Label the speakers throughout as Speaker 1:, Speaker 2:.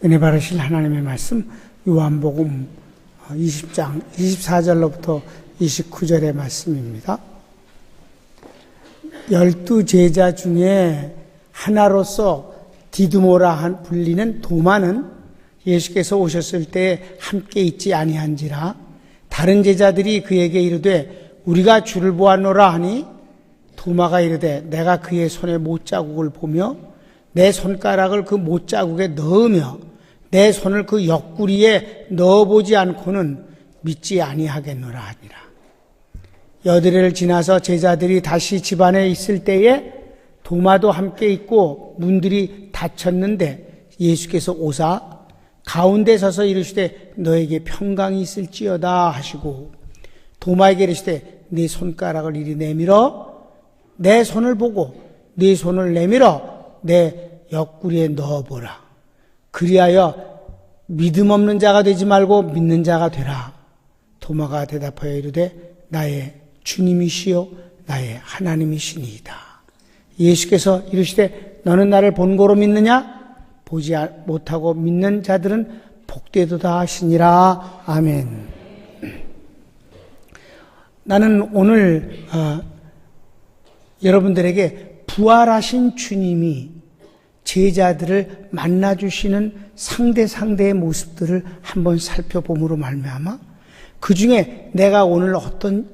Speaker 1: 은혜 받으실 하나님의 말씀 요한복음 20장 24절로부터 29절의 말씀입니다. 12 제자 중에 하나로서 디두모라 불리는 도마는 예수께서 오셨을 때 함께 있지 아니한지라 다른 제자들이 그에게 이르되 우리가 주를 보았노라 하니 도마가 이르되 내가 그의 손에 못자국을 보며 내 손가락을 그 못자국에 넣으며 내 손을 그 옆구리에 넣어보지 않고는 믿지 아니하겠노라 하니라. 여드레를 지나서 제자들이 다시 집 안에 있을 때에 도마도 함께 있고 문들이 닫혔는데 예수께서 오사 가운데 서서 이르시되 너에게 평강이 있을지어다 하시고 도마에게 이르시되 네 손가락을 이리 내밀어 내 손을 보고 네 손을 내밀어 내 옆구리에 넣어보라. 그리하여 믿음 없는 자가 되지 말고 믿는 자가 되라. 도마가 대답하여 이르되 나의 주님이시요 나의 하나님이시니이다. 예수께서 이르시되 너는 나를 본고로 믿느냐? 보지 못하고 믿는 자들은 복되도다 하시니라. 아멘. 나는 오늘 여러분들에게 부활하신 주님이 제자들을 만나주시는 상대의 모습들을 한번 살펴봄으로 말미암아 그 중에 내가 오늘 어떤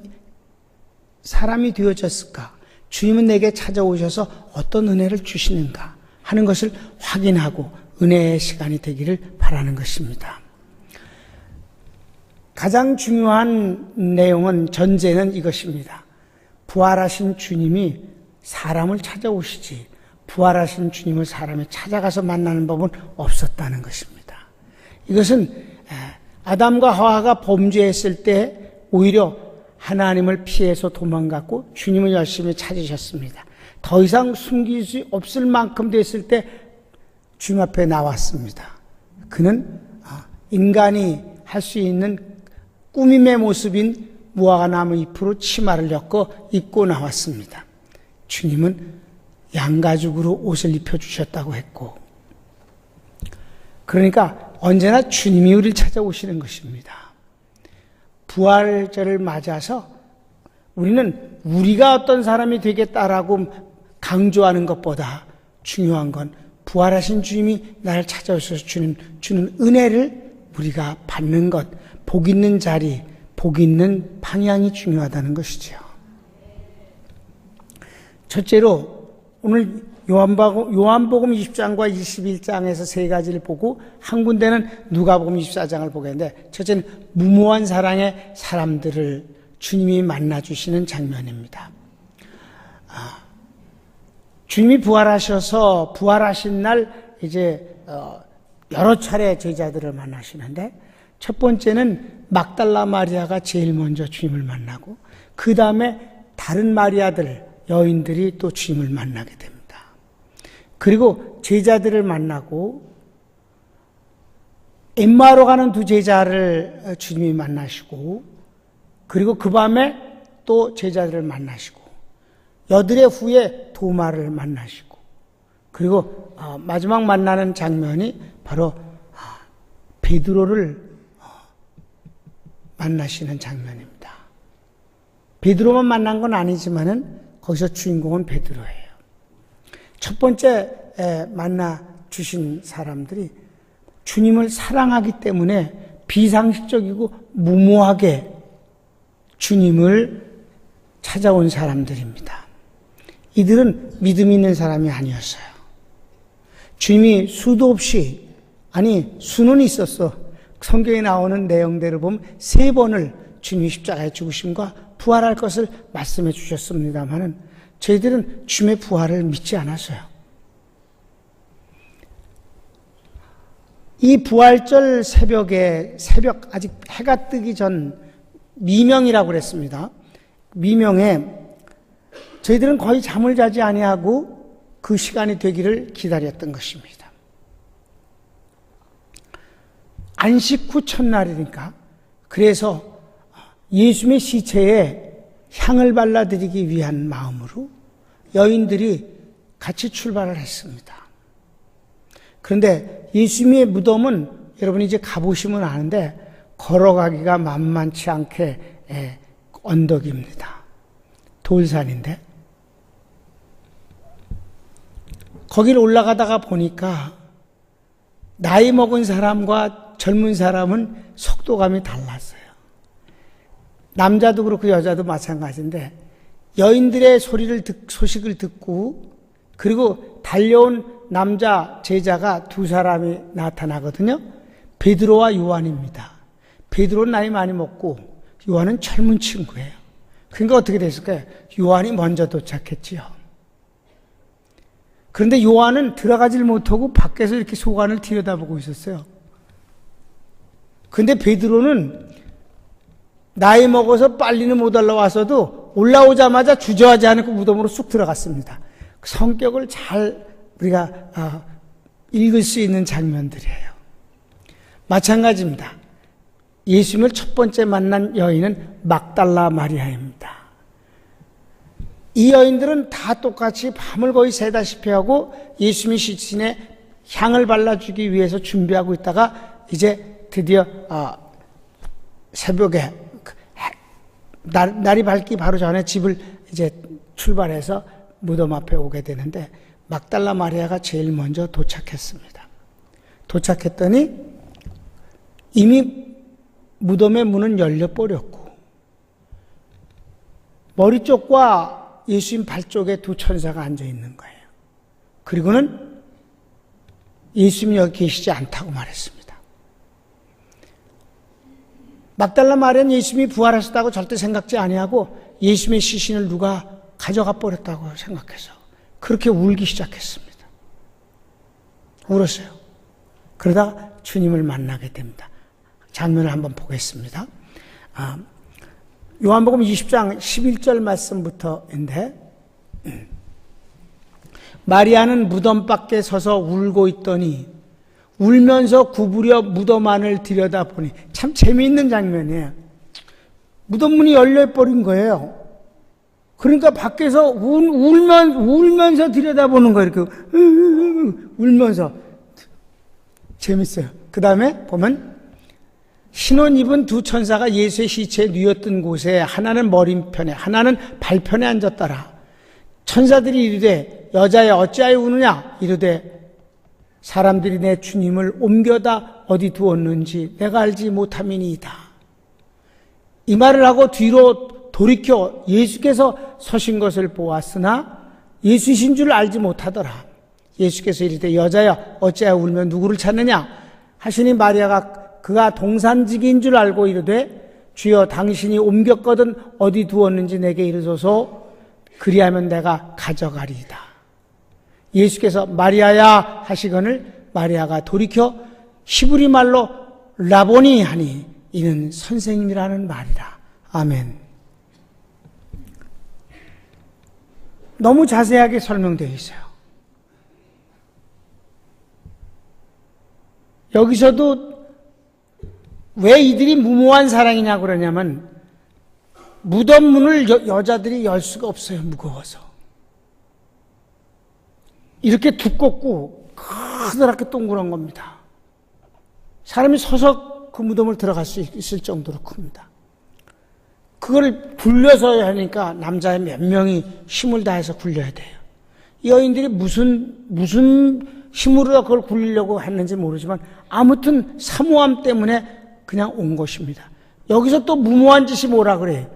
Speaker 1: 사람이 되어졌을까? 주님은 내게 찾아오셔서 어떤 은혜를 주시는가 하는 것을 확인하고 은혜의 시간이 되기를 바라는 것입니다. 가장 중요한 내용은 전제는 이것입니다. 부활하신 주님이 사람을 찾아오시지 부활하신 주님을 사람이 찾아가서 만나는 법은 없었다는 것입니다. 이것은 아담과 하와가 범죄했을 때 오히려 하나님을 피해서 도망갔고 주님을 열심히 찾으셨습니다. 더 이상 숨길 수 없을 만큼 됐을 때 주님 앞에 나왔습니다. 그는 인간이 할 수 있는 꾸밈의 모습인 무화과나무 잎으로 치마를 엮어 입고 나왔습니다. 주님은 양가죽으로 옷을 입혀주셨다고 했고 그러니까 언제나 주님이 우리를 찾아오시는 것입니다. 부활절을 맞아서 우리는 우리가 어떤 사람이 되겠다라고 강조하는 것보다 중요한 건 부활하신 주님이 나를 찾아오셔서 주는 은혜를 우리가 받는 것, 복 있는 자리, 복 있는 방향이 중요하다는 것이죠. 첫째로 오늘 요한복음 20장과 21장에서 세 가지를 보고 한 군데는 누가복음 24장을 보겠는데 첫째는 무모한 사랑의 사람들을 주님이 만나주시는 장면입니다. 주님이 부활하셔서 부활하신 날 이제 여러 차례 제자들을 만나시는데 첫 번째는 막달라 마리아가 제일 먼저 주님을 만나고 그 다음에 다른 마리아들 여인들이 또 주님을 만나게 됩니다. 그리고 제자들을 만나고 엠마오로 가는 두 제자를 주님이 만나시고 그리고 그 밤에 또 제자들을 만나시고 여드레 후에 도마를 만나시고 그리고 마지막 만나는 장면이 바로 베드로를 만나시는 장면입니다. 베드로만 만난 건 아니지만은 거기서 주인공은 베드로예요. 첫 번째 만나 주신 사람들이 주님을 사랑하기 때문에 비상식적이고 무모하게 주님을 찾아온 사람들입니다. 이들은 믿음 있는 사람이 아니었어요. 주님이 수도 없이 수는 있었어. 성경에 나오는 내용대로 보면 3번을 주님이 십자가에 죽으심과 부활할 것을 말씀해 주셨습니다만은 저희들은 주님의 부활을 믿지 않았어요. 이 부활절 새벽 아직 해가 뜨기 전 미명이라고 그랬습니다. 미명에 저희들은 거의 잠을 자지 아니하고 그 시간이 되기를 기다렸던 것입니다. 안식 후 첫날이니까 그래서 예수님의 시체에 향을 발라드리기 위한 마음으로 여인들이 같이 출발을 했습니다. 그런데 예수님의 무덤은 여러분이 이제 가보시면 아는데 걸어가기가 만만치 않게 언덕입니다. 돌산인데 거기를 올라가다가 보니까 나이 먹은 사람과 젊은 사람은 속도감이 달랐어요. 남자도 그렇고 여자도 마찬가지인데 여인들의 소식을 듣고 그리고 달려온 남자 제자가 두 사람이 나타나거든요. 베드로와 요한입니다. 베드로는 나이 많이 먹고 요한은 젊은 친구예요. 그러니까 어떻게 됐을까요? 요한이 먼저 도착했지요. 그런데 요한은 들어가질 못하고 밖에서 이렇게 소관을 들여다보고 있었어요. 근데 베드로는 나이 먹어서 빨리는 못 올라와서도 올라오자마자 주저하지 않고 무덤으로 쑥 들어갔습니다. 성격을 잘 우리가 읽을 수 있는 장면들이에요. 마찬가지입니다. 예수님을 첫 번째 만난 여인은 막달라 마리아입니다. 이 여인들은 다 똑같이 밤을 거의 새다시피 하고 예수님의 시신에 향을 발라주기 위해서 준비하고 있다가 이제 드디어 새벽에 날이 밝기 바로 전에 집을 이제 출발해서 무덤 앞에 오게 되는데 막달라 마리아가 제일 먼저 도착했습니다. 도착했더니 이미 무덤의 문은 열려버렸고 머리 쪽과 예수님 발 쪽에 두 천사가 앉아 있는 거예요. 그리고는 예수님이 여기 계시지 않다고 말했습니다. 막달라 마리아는 예수님이 부활하셨다고 절대 생각지 아니하고 예수님의 시신을 누가 가져가 버렸다고 생각해서 그렇게 울기 시작했습니다. 울었어요. 그러다가 주님을 만나게 됩니다. 장면을 한번 보겠습니다. 요한복음 20장 11절 말씀부터인데 마리아는 무덤 밖에 서서 울고 있더니 울면서 구부려 무덤 안을 들여다보니 참 재미있는 장면이에요. 무덤 문이 열려버린 거예요. 그러니까 밖에서 울면서 들여다보는 거예요. 이렇게 울면서 재밌어요. 그 다음에 보면 흰옷 입은 두 천사가 예수의 시체에 누웠던 곳에 하나는 머리편에 하나는 발편에 앉았더라. 천사들이 이르되 여자여 어찌하여 우느냐 이르되 사람들이 내 주님을 옮겨다 어디 두었는지 내가 알지 못함이니이다. 이 말을 하고 뒤로 돌이켜 예수께서 서신 것을 보았으나 예수이신 줄 알지 못하더라. 예수께서 이르되 여자야 어찌하여 울며 누구를 찾느냐 하시니 마리아가 그가 동산지기인 줄 알고 이르되 주여 당신이 옮겼거든 어디 두었는지 내게 이르소서 그리하면 내가 가져가리이다. 예수께서 마리아야 하시거늘 마리아가 돌이켜 히브리 말로 라보니 하니 이는 선생님이라는 말이라. 아멘. 너무 자세하게 설명되어 있어요. 여기서도 왜 이들이 무모한 사랑이냐고 그러냐면 무덤 문을 여자들이 열 수가 없어요. 무거워서. 이렇게 두껍고 커다랗게 동그란 겁니다. 사람이 서서 그 무덤을 들어갈 수 있을 정도로 큽니다. 그걸 굴려서 하니까 남자의 몇 명이 힘을 다해서 굴려야 돼요. 이 여인들이 무슨 힘으로 그걸 굴리려고 했는지 모르지만 아무튼 사모함 때문에 그냥 온 것입니다. 여기서 또 무모한 짓이 뭐라 그래요?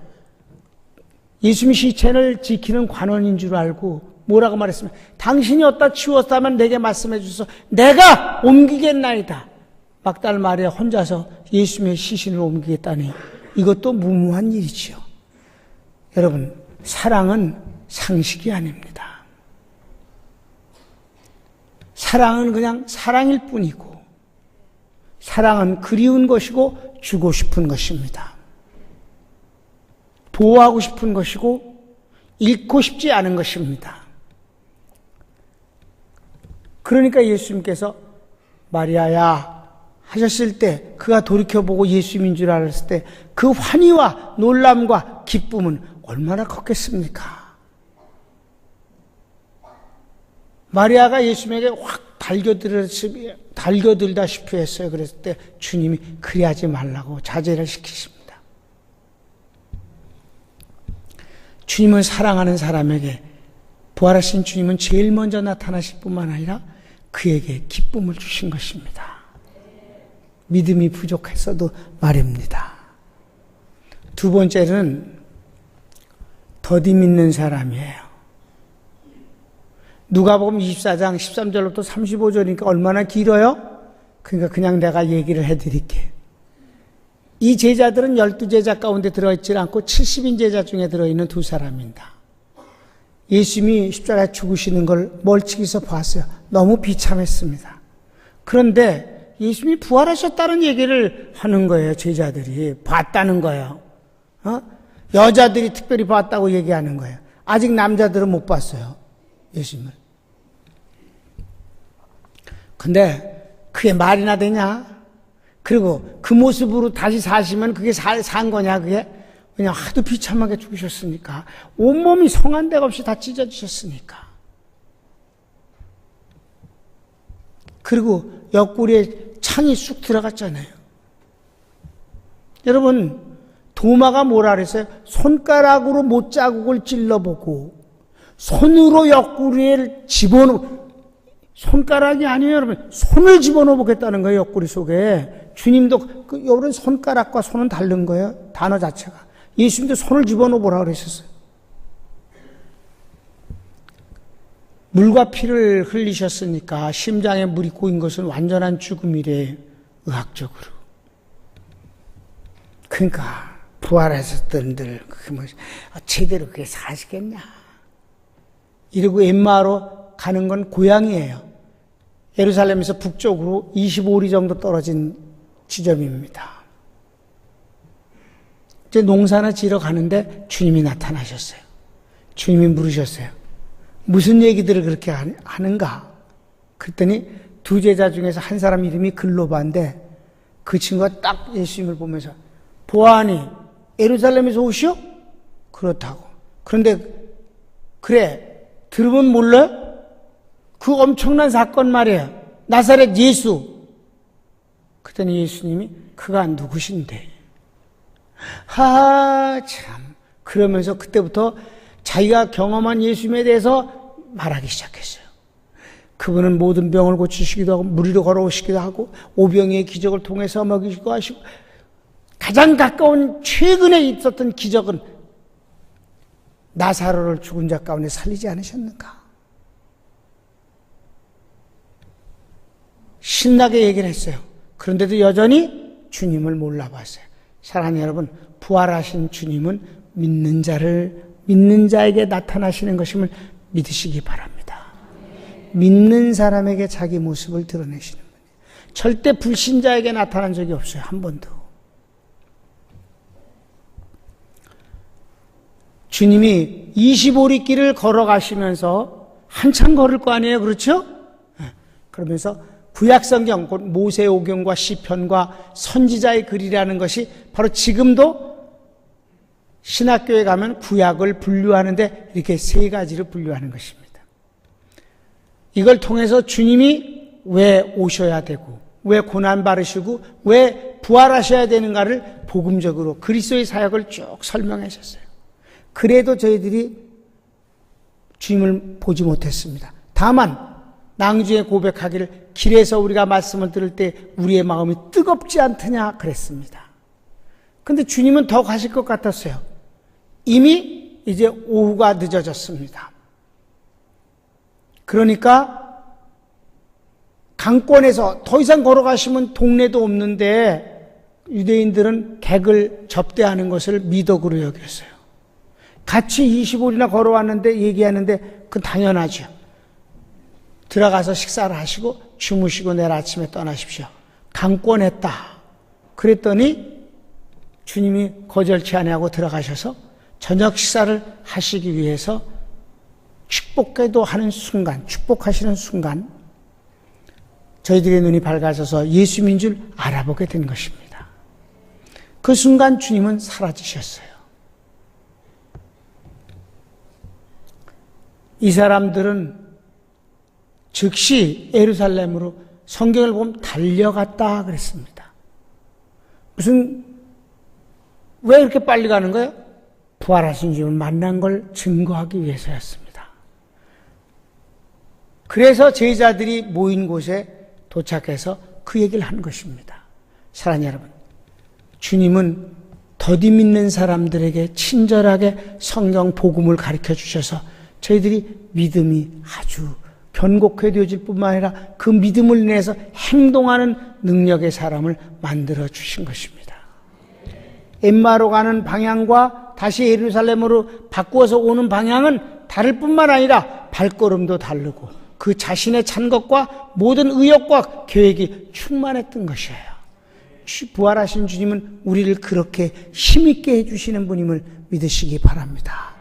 Speaker 1: 예수님 시체를 지키는 관원인 줄 알고 뭐라고 말했으면 당신이 어디다 치웠다면 내게 말씀해 주소서 내가 옮기겠나이다. 막달라 마리아 혼자서 예수님의 시신을 옮기겠다니 이것도 무모한 일이지요. 여러분 사랑은 상식이 아닙니다. 사랑은 그냥 사랑일 뿐이고 사랑은 그리운 것이고 주고 싶은 것입니다. 보호하고 싶은 것이고 잃고 싶지 않은 것입니다. 그러니까 예수님께서 마리아야 하셨을 때 그가 돌이켜보고 예수님인 줄 알았을 때 그 환희와 놀람과 기쁨은 얼마나 컸겠습니까? 마리아가 예수님에게 확 달겨들다시피 했어요. 그랬을 때 주님이 그리하지 말라고 자제를 시키십니다. 주님을 사랑하는 사람에게 부활하신 주님은 제일 먼저 나타나실 뿐만 아니라 그에게 기쁨을 주신 것입니다. 믿음이 부족했어도 말입니다. 두 번째는 더디 믿는 사람이에요. 누가복음 24장 13절부터 35절이니까 얼마나 길어요? 그러니까 그냥 내가 얘기를 해드릴게요. 이 제자들은 12제자 가운데 들어있지 않고 70인 제자 중에 들어있는 두 사람입니다. 예수님이 십자가에 죽으시는 걸 멀찍이서 봤어요. 너무 비참했습니다. 그런데 예수님이 부활하셨다는 얘기를 하는 거예요. 제자들이 봤다는 거예요. 여자들이 특별히 봤다고 얘기하는 거예요. 아직 남자들은 못 봤어요. 예수님을. 근데 그게 말이나 되냐? 그리고 그 모습으로 다시 사시면 그게 산 거냐, 그게? 그냥 하도 비참하게 죽으셨으니까. 온몸이 성한 데가 없이 다 찢어지셨으니까. 그리고 옆구리에 창이 쑥 들어갔잖아요. 여러분, 도마가 뭐라 그랬어요? 손가락으로 못자국을 찔러보고, 손으로 옆구리에 집어넣고, 손가락이 아니에요, 여러분. 손을 집어넣어 보겠다는 거예요, 옆구리 속에. 주님도, 여러분, 손가락과 손은 다른 거예요, 단어 자체가. 예수님도 손을 집어넣어 보라고 그러셨어요. 물과 피를 흘리셨으니까 심장에 물이 고인 것은 완전한 죽음이래, 의학적으로. 그러니까, 부활하셨던들, 제대로 그게 사시겠냐. 이러고 엠마오로 가는 건 고향이에요. 예루살렘에서 북쪽으로 25리 정도 떨어진 지점입니다. 이제 농사나 지러 가는데 주님이 나타나셨어요. 주님이 물으셨어요. 무슨 얘기들을 그렇게 하는가? 그랬더니 두 제자 중에서 한 사람 이름이 글로바인데 그 친구가 딱 예수님을 보면서 보아하니 예루살렘에서 오시오? 그렇다고. 그런데 그래 들으면 몰라? 그 엄청난 사건 말이야. 나사렛 예수. 그랬더니 예수님이 그가 누구신데? 참. 그러면서 그때부터 자기가 경험한 예수님에 대해서 말하기 시작했어요. 그분은 모든 병을 고치시기도 하고 무리로 걸어오시기도 하고 오병이의 기적을 통해서 먹이시고 하시고 가장 가까운 최근에 있었던 기적은 나사로를 죽은 자 가운데 살리지 않으셨는가? 신나게 얘기를 했어요. 그런데도 여전히 주님을 몰라봤어요. 사랑하는 여러분, 부활하신 주님은 믿는 자에게 나타나시는 것임을 믿으시기 바랍니다. 믿는 사람에게 자기 모습을 드러내시는 분이에요. 절대 불신자에게 나타난 적이 없어요. 한 번도. 주님이 25리 길을 걸어가시면서 한참 걸을 거 아니에요. 그렇죠? 그러면서 구약성경, 곧 모세오경과 시편과 선지자의 글이라는 것이 바로 지금도 신학교에 가면 구약을 분류하는데 이렇게 세 가지로 분류하는 것입니다. 이걸 통해서 주님이 왜 오셔야 되고 왜 고난 받으시고 왜 부활하셔야 되는가를 복음적으로 그리스도의 사역을 쭉 설명해 주셨어요. 그래도 저희들이 주님을 보지 못했습니다. 다만 낭주에 고백하기를 길에서 우리가 말씀을 들을 때 우리의 마음이 뜨겁지 않더냐 그랬습니다. 근데 주님은 더 가실 것 같았어요. 이미 이제 오후가 늦어졌습니다. 그러니까 강권에서 더 이상 걸어가시면 동네도 없는데 유대인들은 객을 접대하는 것을 미덕으로 여겼어요. 같이 25일이나 걸어왔는데 얘기하는데 그건 당연하죠. 들어가서 식사를 하시고 주무시고 내일 아침에 떠나십시오. 강권했다. 그랬더니 주님이 거절치 아니하고 들어가셔서 저녁 식사를 하시기 위해서 축복기도 하는 순간, 축복하시는 순간 저희들의 눈이 밝아져서 예수님인 줄 알아보게 된 것입니다. 그 순간 주님은 사라지셨어요. 이 사람들은 즉시 예루살렘으로 성경을 보면 달려갔다 그랬습니다. 왜 이렇게 빨리 가는 거예요? 부활하신 주님을 만난 걸 증거하기 위해서였습니다. 그래서 제자들이 모인 곳에 도착해서 그 얘기를 한 것입니다. 사랑하는 여러분, 주님은 더디 믿는 사람들에게 친절하게 성경 복음을 가르쳐 주셔서 저희들이 믿음이 아주 견고해 되어질 뿐만 아니라 그 믿음을 인해서 행동하는 능력의 사람을 만들어 주신 것입니다. 엠마로 가는 방향과 다시 예루살렘으로 바꾸어서 오는 방향은 다를 뿐만 아니라 발걸음도 다르고 그 자신의 찬 것과 모든 의욕과 계획이 충만했던 것이에요. 부활하신 주님은 우리를 그렇게 힘있게 해주시는 분임을 믿으시기 바랍니다.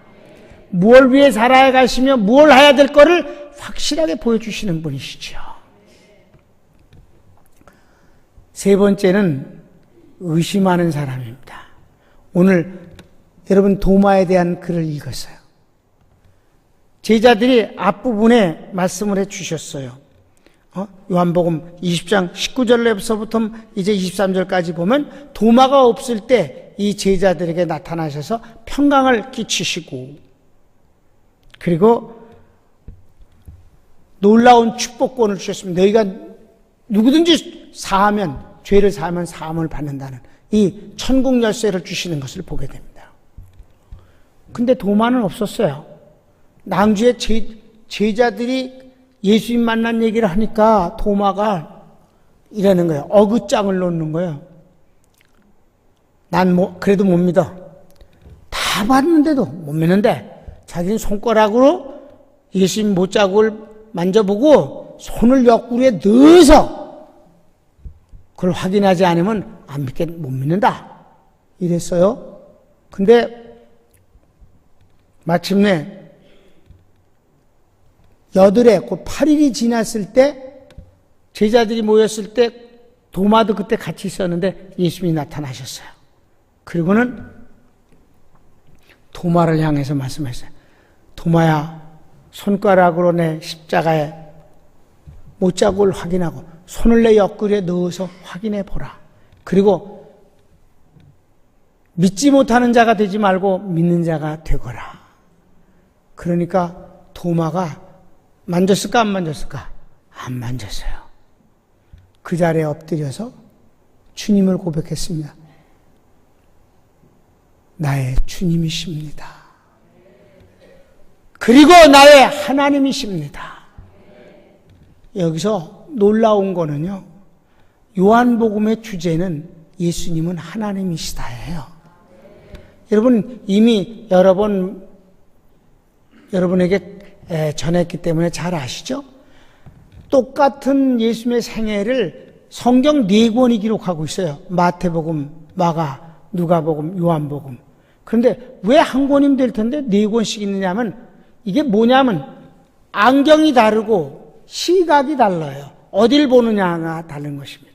Speaker 1: 무엇을 위해 살아야 가시며 무엇을 해야 될 거를 확실하게 보여주시는 분이시죠. 세 번째는 의심하는 사람입니다. 오늘 여러분 도마에 대한 글을 읽었어요. 제자들이 앞부분에 말씀을 해 주셨어요. 요한복음 20장 19절에서부터 이제 23절까지 보면 도마가 없을 때 이 제자들에게 나타나셔서 평강을 끼치시고 그리고 놀라운 축복권을 주셨습니다. 너희가 누구든지 죄를 사하면 사함을 받는다는 이 천국 열쇠를 주시는 것을 보게 됩니다. 근데 도마는 없었어요. 낭주의 제자들이 예수님 만난 얘기를 하니까 도마가 이러는 거예요. 어긋장을 놓는 거예요. 난 그래도 못 믿어. 다 봤는데도 못 믿는데 자기는 손가락으로 예수님 못자국을 만져보고 손을 옆구리에 넣어서 그걸 확인하지 않으면 못 믿는다. 이랬어요. 근데 마침내 여드레, 곧 8일이 지났을 때 제자들이 모였을 때 도마도 그때 같이 있었는데 예수님이 나타나셨어요. 그리고는 도마를 향해서 말씀하셨어요. 도마야, 손가락으로 내 십자가에 못자국을 확인하고 손을 내 옆구리에 넣어서 확인해 보라. 그리고 믿지 못하는 자가 되지 말고 믿는 자가 되거라. 그러니까 도마가 만졌을까 안 만졌을까? 안 만졌어요. 그 자리에 엎드려서 주님을 고백했습니다. 나의 주님이십니다. 그리고 나의 하나님이십니다. 여기서 놀라운 거는요, 요한복음의 주제는 예수님은 하나님이시다예요. 여러분 이미 여러 번 여러분에게 전했기 때문에 잘 아시죠? 똑같은 예수님의 생애를 성경 4권이 기록하고 있어요. 마태복음, 마가, 누가복음, 요한복음. 그런데 왜 한 권이면 될 텐데 4권씩 있느냐면 이게 뭐냐면 안경이 다르고 시각이 달라요. 어딜 보느냐가 다른 것입니다.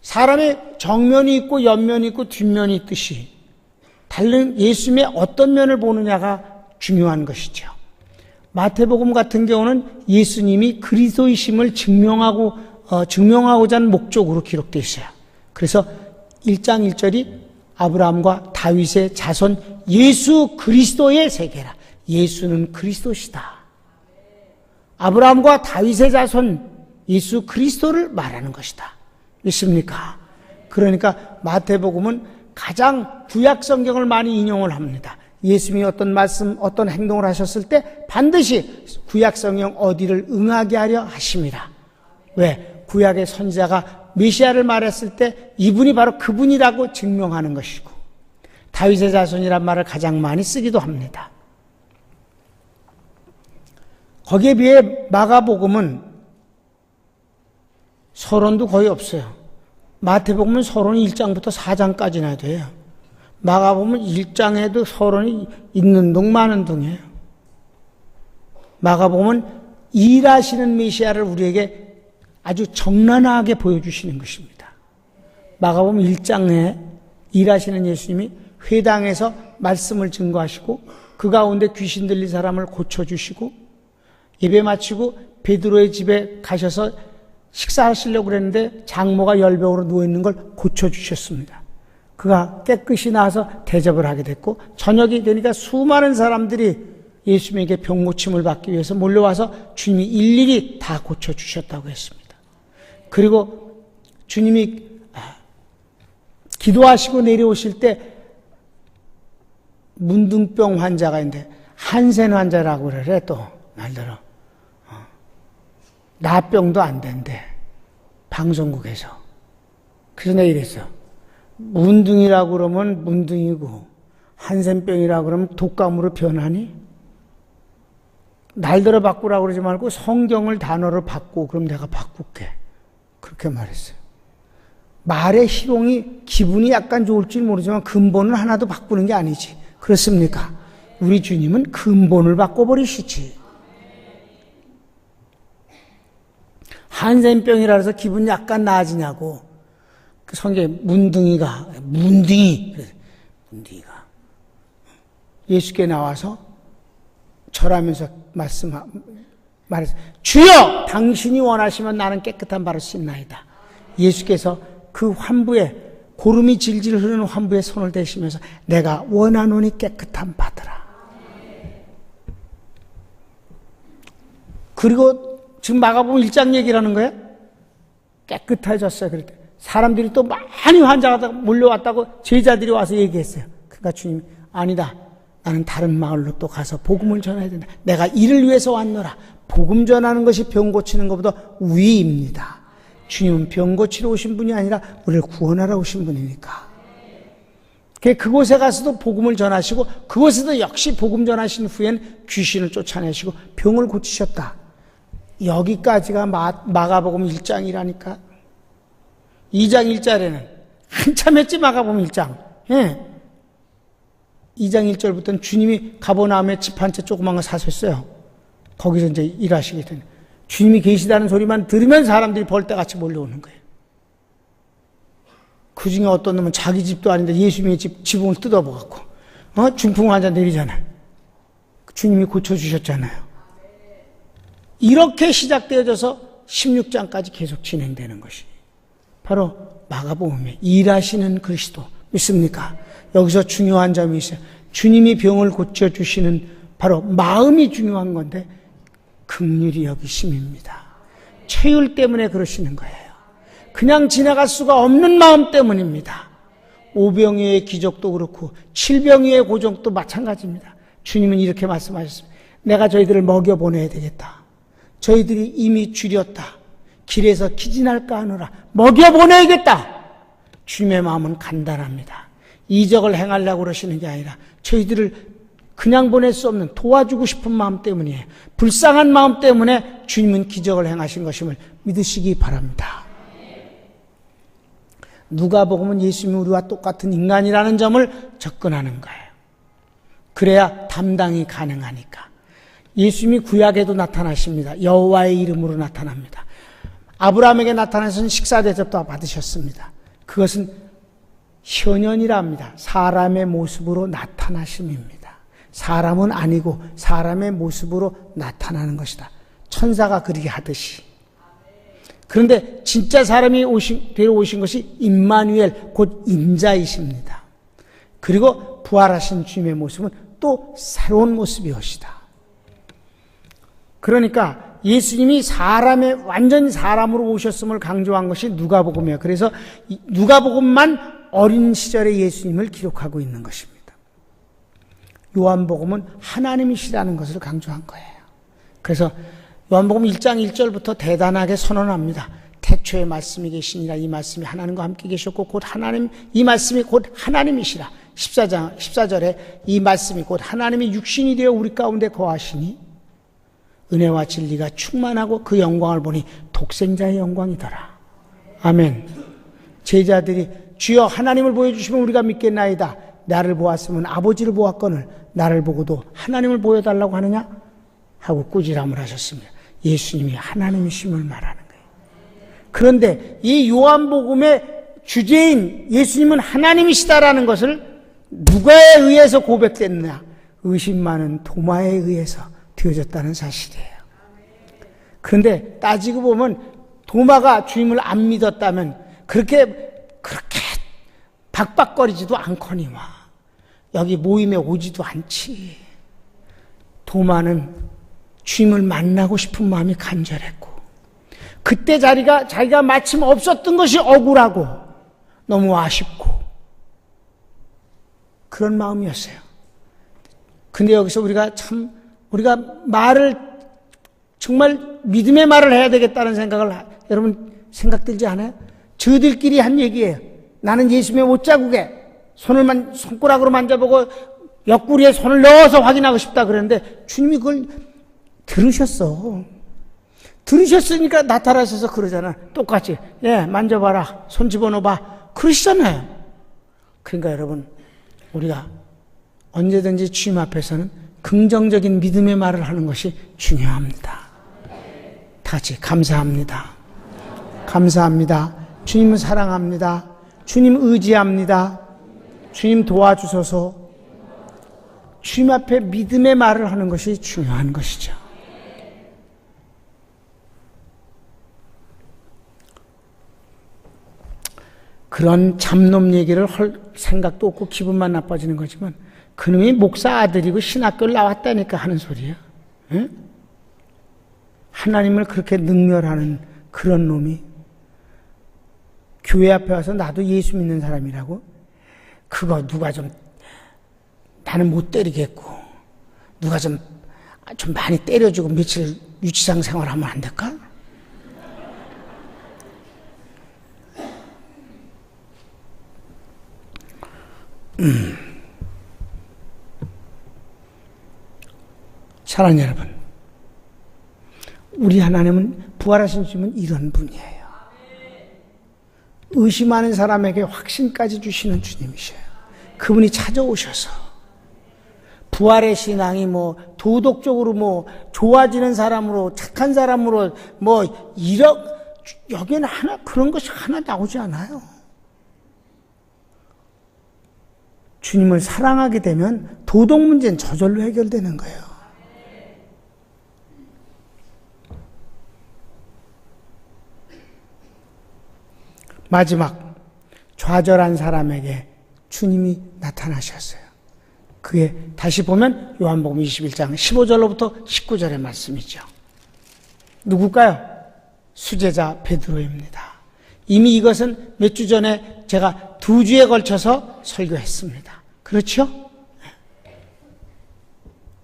Speaker 1: 사람의 정면이 있고 옆면이 있고 뒷면이 있듯이 다른 예수님의 어떤 면을 보느냐가 중요한 것이죠. 마태복음 같은 경우는 예수님이 그리스도이심을 증명하고자 하는 목적으로 기록되어 있어요. 그래서 1장 1절이 아브라함과 다윗의 자손 예수 그리스도의 세계라. 예수는 그리스도시다. 아브라함과 다윗의 자손 예수 그리스도를 말하는 것이다. 믿습니까? 그러니까 마태복음은 가장 구약 성경을 많이 인용을 합니다. 예수님이 어떤 말씀, 어떤 행동을 하셨을 때 반드시 구약 성경 어디를 응하게 하려 하심이라. 왜? 구약의 선지자가 메시아를 말했을 때 이분이 바로 그분이라고 증명하는 것이고 다윗의 자손이란 말을 가장 많이 쓰기도 합니다. 거기에 비해 마가복음은 서론도 거의 없어요. 마태복음은 서론이 1장부터 4장까지나 돼요. 마가복음은 1장에도 서론이 있는 둥 마는 둥이에요. 마가복음은 일하시는 메시아를 우리에게 아주 적나라하게 보여주시는 것입니다. 마가복음 1장에 일하시는 예수님이 회당에서 말씀을 증거하시고 그 가운데 귀신 들린 사람을 고쳐주시고 예배 마치고 베드로의 집에 가셔서 식사하시려고 그랬는데 장모가 열병으로 누워있는 걸 고쳐주셨습니다. 그가 깨끗이 나와서 대접을 하게 됐고, 저녁이 되니까 수많은 사람들이 예수님에게 병 고침을 받기 위해서 몰려와서 주님이 일일이 다 고쳐주셨다고 했습니다. 그리고 주님이 기도하시고 내려오실 때 문둥병 환자가 있는데, 한센 환자라고 그래. 또 말대로 나병도 안 된대, 방송국에서. 그래서 내가 이랬어. 문둥이라고 그러면 문둥이고 한센병이라고 그러면 독감으로 변하니? 날들어 바꾸라고 그러지 말고 성경을 단어로 바꾸고 그럼 내가 바꿀게. 그렇게 말했어요. 말의 희롱이 기분이 약간 좋을지 모르지만 근본은 하나도 바꾸는 게 아니지. 그렇습니까? 우리 주님은 근본을 바꿔버리시지. 한센병이라 해서 기분 약간 나아지냐고. 그 성경에 문둥이가 예수께 나와서 절하면서 말했어요. 주여! 당신이 원하시면 나는 깨끗한 바를 씻나이다. 예수께서 그 환부에, 고름이 질질 흐르는 환부에 손을 대시면서 내가 원하노니 깨끗한 바더라. 그리고 지금 마가복음 1장 얘기를 하는 거예요. 깨끗해졌어요. 그랬더니 사람들이 또 많이 환자가 몰려왔다고 제자들이 와서 얘기했어요. 그러니까 주님이 아니다. 나는 다른 마을로 또 가서 복음을 전해야 된다. 내가 이를 위해서 왔노라. 복음 전하는 것이 병 고치는 것보다 위입니다. 주님은 병 고치러 오신 분이 아니라 우리를 구원하러 오신 분이니까. 그곳에 가서도 복음을 전하시고 그곳에도 역시 복음 전하신 후엔 귀신을 쫓아내시고 병을 고치셨다. 여기까지가 마가복음 1장이라니까. 2장 1절에는 한참 했지. 마가복음 1장. 예. 2장 1절부터는 주님이 가버나움에 집 한 채 조그만 거 사셨어요. 거기서 이제 일하시게 되는. 주님이 계시다는 소리만 들으면 사람들이 벌떼같이 몰려오는 거예요. 그 중에 어떤 놈은 자기 집도 아닌데 예수님의 지붕을 뜯어보갖고 중풍 환자 내리잖아요. 주님이 고쳐주셨잖아요. 이렇게 시작되어져서 16장까지 계속 진행되는 것이 바로 마가복음의 일하시는 그리스도. 믿습니까? 여기서 중요한 점이 있어요. 주님이 병을 고쳐주시는 바로 마음이 중요한 건데 긍휼히 여기심입니다. 체휼 때문에 그러시는 거예요. 그냥 지나갈 수가 없는 마음 때문입니다. 오병이어의 기적도 그렇고 칠병이어의 고적도 마찬가지입니다. 주님은 이렇게 말씀하셨습니다. 내가 저희들을 먹여보내야 되겠다. 저희들이 이미 줄였다. 길에서 기진할까 하노라. 먹여보내야겠다. 주님의 마음은 간단합니다. 이적을 행하려고 그러시는 게 아니라 저희들을 그냥 보낼 수 없는 도와주고 싶은 마음 때문이에요. 불쌍한 마음 때문에 주님은 기적을 행하신 것임을 믿으시기 바랍니다. 누가복음은 예수님이 우리와 똑같은 인간이라는 점을 접근하는 거예요. 그래야 담당이 가능하니까. 예수님이 구약에도 나타나십니다. 여호와의 이름으로 나타납니다. 아브라함에게 나타나서는 식사 대접도 받으셨습니다. 그것은 현현이라 합니다. 사람의 모습으로 나타나심입니다. 사람은 아니고 사람의 모습으로 나타나는 것이다. 천사가 그렇게 하듯이. 그런데 진짜 사람이 데려오신 것이 임마누엘, 곧 인자이십니다. 그리고 부활하신 주님의 모습은 또 새로운 모습이옵시다. 그러니까 예수님이 완전히 사람으로 오셨음을 강조한 것이 누가복음이에요. 그래서 누가복음만 어린 시절의 예수님을 기록하고 있는 것입니다. 요한복음은 하나님이시라는 것을 강조한 거예요. 그래서 요한복음 1장 1절부터 대단하게 선언합니다. 태초에 말씀이 계시니라. 이 말씀이 하나님과 함께 계셨고 곧 하나님, 이 말씀이 곧 하나님이시라. 14절에 이 말씀이 곧 하나님이 육신이 되어 우리 가운데 거하시니 은혜와 진리가 충만하고 그 영광을 보니 독생자의 영광이더라. 아멘. 제자들이 주여 하나님을 보여주시면 우리가 믿겠나이다. 나를 보았으면 아버지를 보았거늘 나를 보고도 하나님을 보여달라고 하느냐? 하고 꾸지람을 하셨습니다. 예수님이 하나님이심을 말하는 거예요. 그런데 이 요한복음의 주제인 예수님은 하나님이시다라는 것을 누가에 의해서 고백됐느냐? 의심 많은 도마에 의해서 되어졌다는 사실이에요. 그런데 따지고 보면 도마가 주님을 안 믿었다면 그렇게 박박거리지도 않거니와 여기 모임에 오지도 않지. 도마는 주님을 만나고 싶은 마음이 간절했고 그때 자기가 마침 없었던 것이 억울하고 너무 아쉽고 그런 마음이었어요. 근데 여기서 우리가 말을 정말 믿음의 말을 해야 되겠다는 생각을 여러분 생각들지 않아요? 저들끼리 한 얘기예요. 나는 예수님의 옷자국에 손가락으로 만져보고 옆구리에 손을 넣어서 확인하고 싶다 그랬는데 주님이 그걸 들으셨으니까 나타나셔서 그러잖아. 똑같이 만져봐라, 손 집어넣어봐 그러시잖아요. 그러니까 여러분 우리가 언제든지 주님 앞에서는 긍정적인 믿음의 말을 하는 것이 중요합니다. 다 같이 감사합니다. 감사합니다. 주님을 사랑합니다. 주님 의지합니다. 주님 도와주소서. 주님 앞에 믿음의 말을 하는 것이 중요한 것이죠. 그런 잡놈 얘기를 할 생각도 없고 기분만 나빠지는 거지만 그놈이 목사 아들이고 신학교를 나왔다니까 하는 소리예요. 응? 하나님을 그렇게 능멸하는 그런 놈이 교회 앞에 와서 나도 예수 믿는 사람이라고? 그거 누가 나는 못 때리겠고 누가 좀 많이 때려주고 며칠 유치장 생활하면 안 될까? 사랑하는 여러분, 우리 하나님은 부활하신 주님은 이런 분이에요. 의심하는 사람에게 확신까지 주시는 주님이셔요. 그분이 찾아오셔서 부활의 신앙이 도덕적으로 좋아지는 사람으로 착한 사람으로 여기는 그런 것이 하나 나오지 않아요. 주님을 사랑하게 되면 도덕 문제는 저절로 해결되는 거예요. 마지막 좌절한 사람에게 주님이 나타나셨어요. 그게 다시 보면 요한복음 21장 15절로부터 19절의 말씀이죠. 누굴까요? 수제자 베드로입니다. 이미 이것은 몇 주 전에 제가 2주에 걸쳐서 설교했습니다. 그렇죠?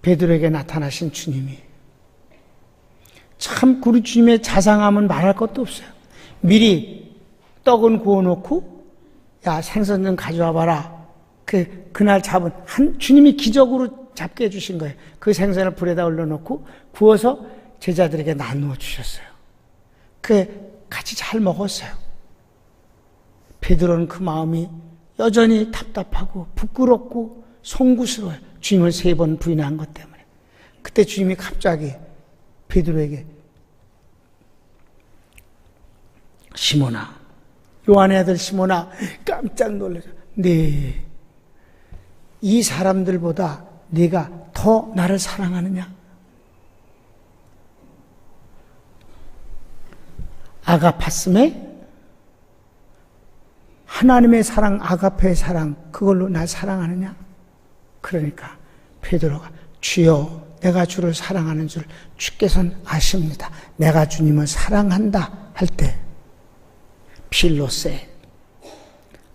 Speaker 1: 베드로에게 나타나신 주님이 참 우리 주님의 자상함은 말할 것도 없어요. 미리 떡은 구워놓고 야 생선 좀 가져와 봐라. 그날 잡은 주님이 기적으로 잡게 해주신 거예요. 그 생선을 불에다 올려놓고 구워서 제자들에게 나누어 주셨어요. 같이 잘 먹었어요. 베드로는 그 마음이 여전히 답답하고 부끄럽고 송구스러워요. 주님을 3번 부인한 것 때문에. 그때 주님이 갑자기 베드로에게 시몬아, 요한의 아들 시몬아, 깜짝 놀라서 네, 이 사람들보다 네가 더 나를 사랑하느냐? 아가파스메? 하나님의 사랑, 아가페의 사랑, 그걸로 날 사랑하느냐? 그러니까 베드로가 주여, 내가 주를 사랑하는 줄 주께서는 아십니다. 내가 주님을 사랑한다 할 때 필로세,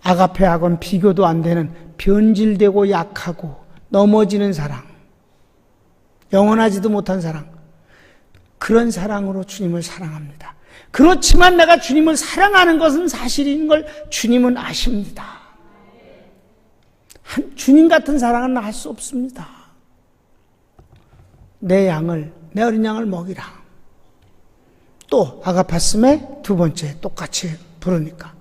Speaker 1: 아가페하고는 비교도 안 되는 변질되고 약하고 넘어지는 사랑, 영원하지도 못한 사랑, 그런 사랑으로 주님을 사랑합니다. 그렇지만 내가 주님을 사랑하는 것은 사실인 걸 주님은 아십니다. 주님 같은 사랑은 할 수 없습니다. 내 어린 양을 먹이라. 또 아가파스메 2번째 똑같이 부르니까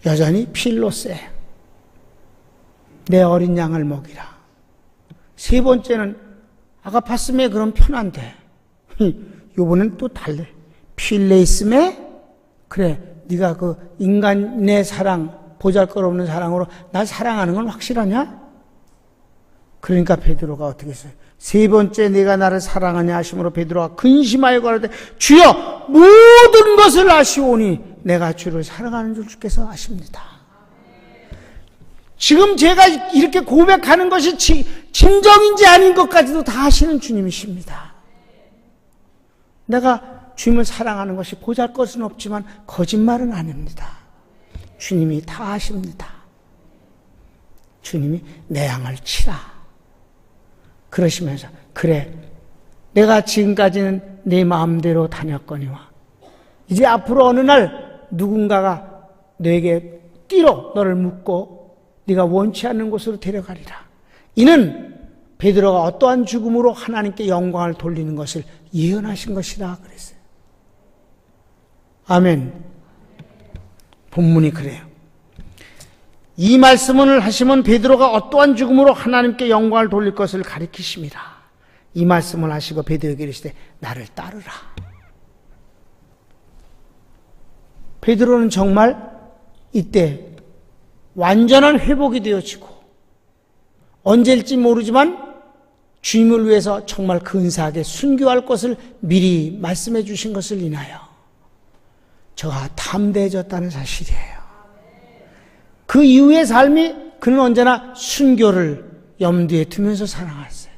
Speaker 1: 여전히 필로세, 내 어린 양을 먹이라. 3번째는 아가파스메 그럼 편한데 요번엔 또 달래. 필레이스메, 그래 네가 그 인간의 사랑, 보잘것없는 사랑으로 날 사랑하는 건 확실하냐? 그러니까 베드로가 어떻게 했어요? 세 번째 내가 나를 사랑하냐 하심으로 베드로가 근심하여 가로되 주여 모든 것을 아시오니 내가 주를 사랑하는 줄 주께서 아십니다. 지금 제가 이렇게 고백하는 것이 진정인지 아닌 것까지도 다 아시는 주님이십니다. 내가 주님을 사랑하는 것이 보잘것은 없지만 거짓말은 아닙니다. 주님이 다 아십니다. 주님이 내 양을 치라. 그러시면서 그래 내가 지금까지는 내 마음대로 다녔거니와 이제 앞으로 어느 날 누군가가 너에게 띠로 너를 묶고 네가 원치 않는 곳으로 데려가리라. 이는 베드로가 어떠한 죽음으로 하나님께 영광을 돌리는 것을 예언하신 것이라 그랬어요. 아멘. 본문이 그래요. 이 말씀을 하시면 베드로가 어떠한 죽음으로 하나님께 영광을 돌릴 것을 가리키십니다. 이 말씀을 하시고 베드로에게 이르시되 나를 따르라. 베드로는 정말 이때 완전한 회복이 되어지고 언제일지 모르지만 주님을 위해서 정말 근사하게 순교할 것을 미리 말씀해 주신 것을 인하여 저가 담대해졌다는 사실이에요. 그 이후의 삶이 그는 언제나 순교를 염두에 두면서 살아갔어요.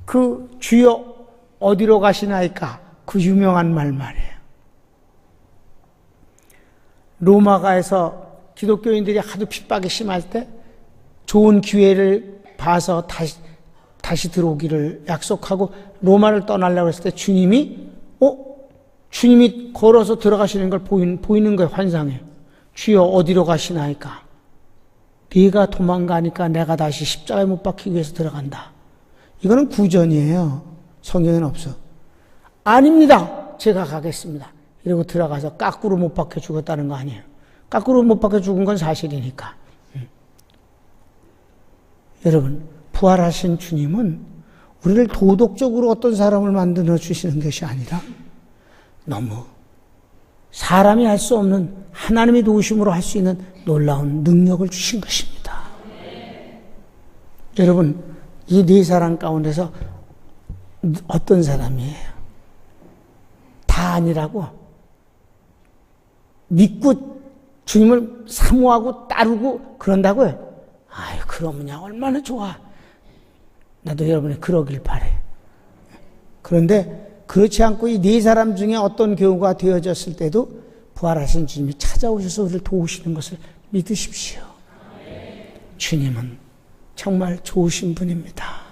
Speaker 1: 그 주여 어디로 가시나이까 그 유명한 말 말이에요. 로마가에서 기독교인들이 하도 핍박이 심할 때 좋은 기회를 봐서 다시 들어오기를 약속하고 로마를 떠나려고 했을 때 주님이 걸어서 들어가시는 걸 보이는 거예요. 환상에. 주여 어디로 가시나이까? 네가 도망가니까 내가 다시 십자가에 못 박히기 위해서 들어간다. 이거는 구전이에요. 성경에는 없어. 아닙니다. 제가 가겠습니다. 이러고 들어가서 까꾸로 못 박혀 죽었다는 거 아니에요. 까꾸로 못 박혀 죽은 건 사실이니까. 여러분, 부활하신 주님은 우리를 도덕적으로 어떤 사람을 만들어 주시는 것이 아니라 너무 사람이 할 수 없는 하나님의 도우심으로 할 수 있는 놀라운 능력을 주신 것입니다. 여러분, 이 네 사람 가운데서 어떤 사람이에요? 다 아니라고 믿고 주님을 사모하고 따르고 그런다고요? 아유, 그러면야 얼마나 좋아. 나도 여러분이 그러길 바래. 그런데 그렇지 않고 이 네 사람 중에 어떤 경우가 되어졌을 때도 부활하신 주님이 찾아오셔서 우리를 도우시는 것을 믿으십시오. 주님은 정말 좋으신 분입니다.